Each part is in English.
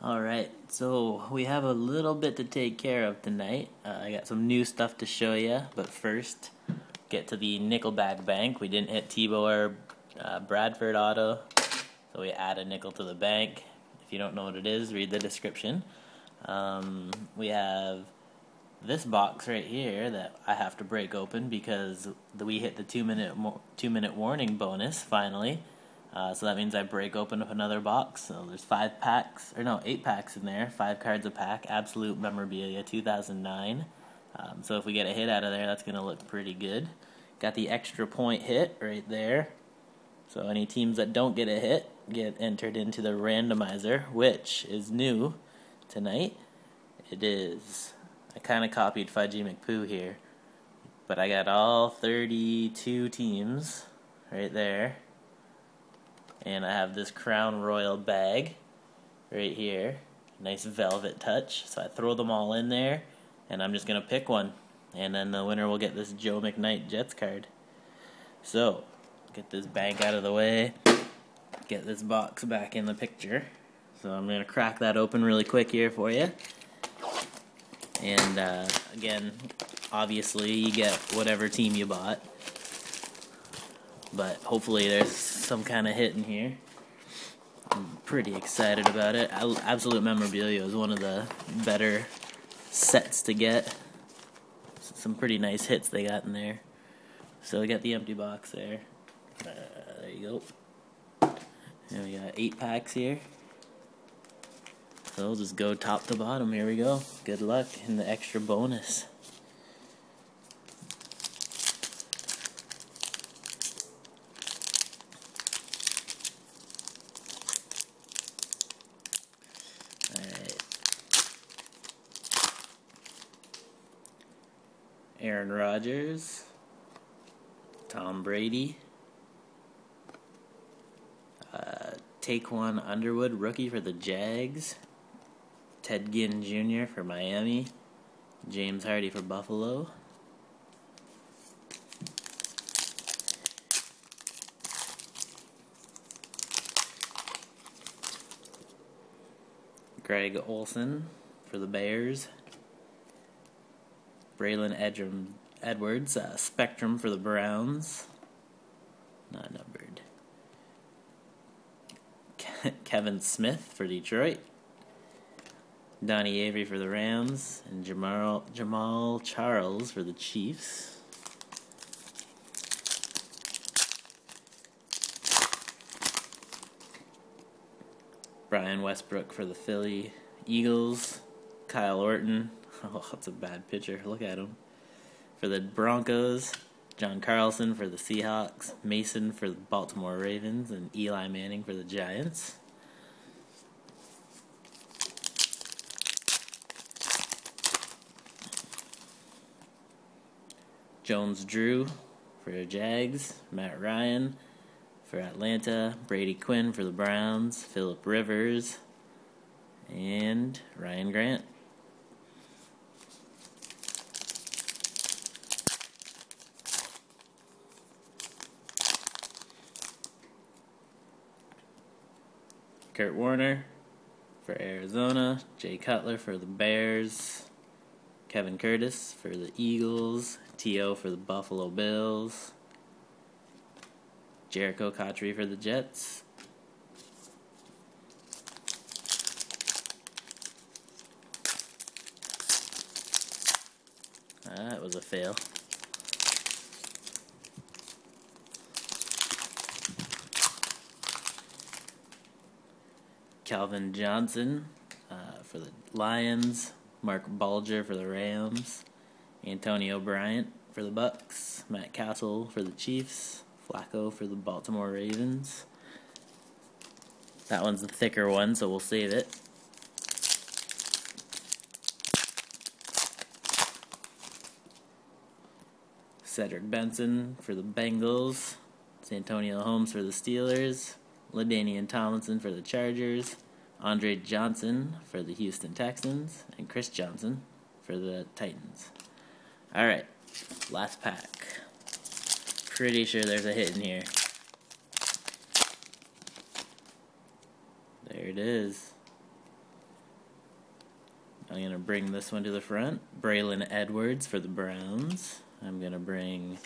Alright, so we have a little bit to take care of tonight. I got some new stuff to show you, but first, get to the nickel bag bank. We didn't hit Tebow or Bradford auto, so we add a nickel to the bank. If you don't know what it is, read the description. We have this box right here that I have to break open because we hit the 2-minute warning bonus finally. So that means I break open another box. So there's 8 packs in there, 5 cards a pack, Absolute Memorabilia 2009. So if we get a hit out of there, that's going to look pretty good. Got the extra point hit right there. So any teams that don't get a hit get entered into the randomizer, which is new tonight. It is. I kind of copied Fudgy McPoo here, but I got all 32 teams right there. And I have this Crown Royal bag right here. Nice velvet touch. So I throw them all in there, and I'm just going to pick one. And then the winner will get this Joe McKnight Jets card. So, get this bank out of the way. Get this box back in the picture. So I'm going to crack that open really quick here for you. And again, obviously you get whatever team you bought. But hopefully there's some kind of hit in here. I'm pretty excited about it. Absolute Memorabilia is one of the better sets to get. Some pretty nice hits they got in there. So we got the empty box there. There you go. And we got 8 packs here. So we'll just go top to bottom. Here we go. Good luck in the extra bonus. Alright. Aaron Rodgers. Tom Brady. Taquan Underwood, rookie for the Jags. Ted Ginn Jr. for Miami. James Hardy for Buffalo. Greg Olsen for the Bears. Braylon Edwards, Spectrum for the Browns. Not numbered. Kevin Smith for Detroit. Donnie Avery for the Rams. And Jamal Charles for the Chiefs. Brian Westbrook for the Philly Eagles. Kyle Orton. Oh, that's a bad picture. Look at him. For the Broncos. John Carlson for the Seahawks. Mason for the Baltimore Ravens. And Eli Manning for the Giants. Jones Drew for the Jags. Matt Ryan for Atlanta. Brady Quinn for the Browns. Phillip Rivers. And Ryan Grant. Kurt Warner for Arizona. Jay Cutler for the Bears. Kevin Curtis for the Eagles. T.O. for the Buffalo Bills. Jericho Cotchery for the Jets. That was a fail. Calvin Johnson for the Lions. Mark Bulger for the Rams. Antonio Bryant for the Bucks. Matt Castle for the Chiefs. Flacco for the Baltimore Ravens. That one's the thicker one, so we'll save it. Cedric Benson for the Bengals. Santonio Holmes for the Steelers. LaDainian Tomlinson for the Chargers. Andre Johnson for the Houston Texans. And Chris Johnson for the Titans. Alright, last pack. Pretty sure there's a hit in here. There it is. I'm going to bring this one to the front. Braylon Edwards for the Browns. I'm going to bring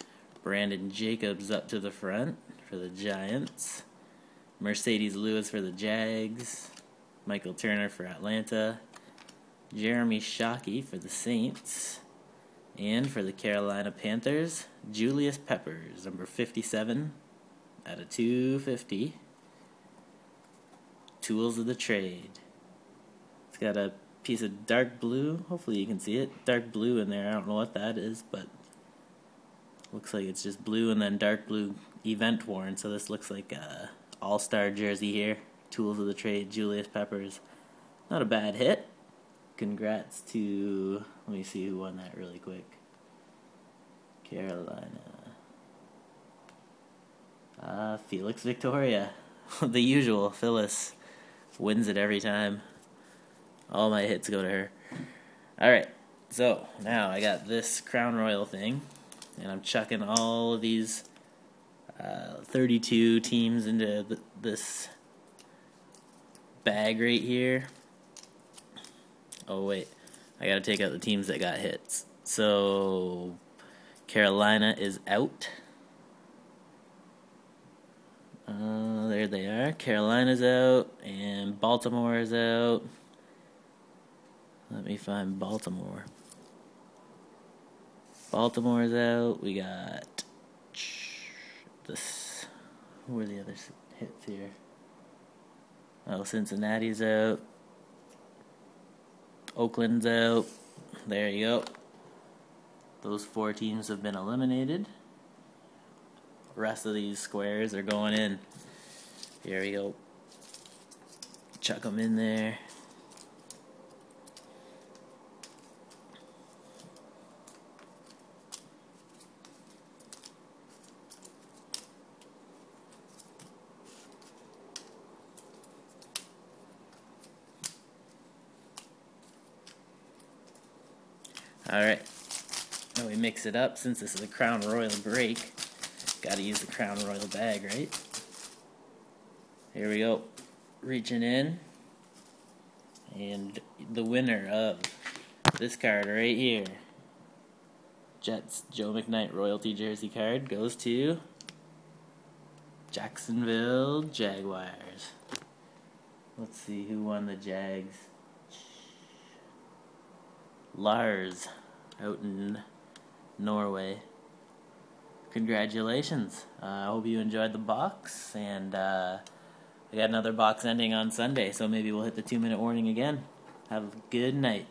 Brandon Jacobs up to the front for the Giants. Mercedes Lewis for the Jags. Michael Turner for Atlanta. Jeremy Shockey for the Saints. And for the Carolina Panthers, Julius Peppers, number 57 out of 250. Tools of the trade. It's got a piece of dark blue. Hopefully you can see it. Dark blue in there. I don't know what that is, but looks like it's just blue and then dark blue event worn. So this looks like a all-star jersey here. Tools of the trade, Julius Peppers. Not a bad hit. Congrats to, let me see who won that really quick. Carolina. Felix Victoria. The usual. Phyllis wins it every time. All my hits go to her. Alright, so now I got this Crown Royal thing, and I'm chucking all of these 32 teams into this bag right here. Oh wait, I gotta take out the teams that got hits. So Carolina is out. There they are. Carolina's out, and Baltimore is out. Let me find Baltimore. Baltimore's out. We got this. Who are the other hits here? Oh, Cincinnati's out. Oakland's out. There you go. Those 4 teams have been eliminated. The rest of these squares are going in. Here we go. Chuck them in there. Alright, now we mix it up. Since this is a Crown Royal break, gotta use the Crown Royal bag, right? Here we go. Reaching in. And the winner of this card right here, Jets Joe McKnight royalty jersey card, goes to Jacksonville Jaguars. Let's see who won the Jags. Lars out in Norway. Congratulations. I hope you enjoyed the box, and I got another box ending on Sunday, so maybe we'll hit the 2-minute warning again. Have a good night.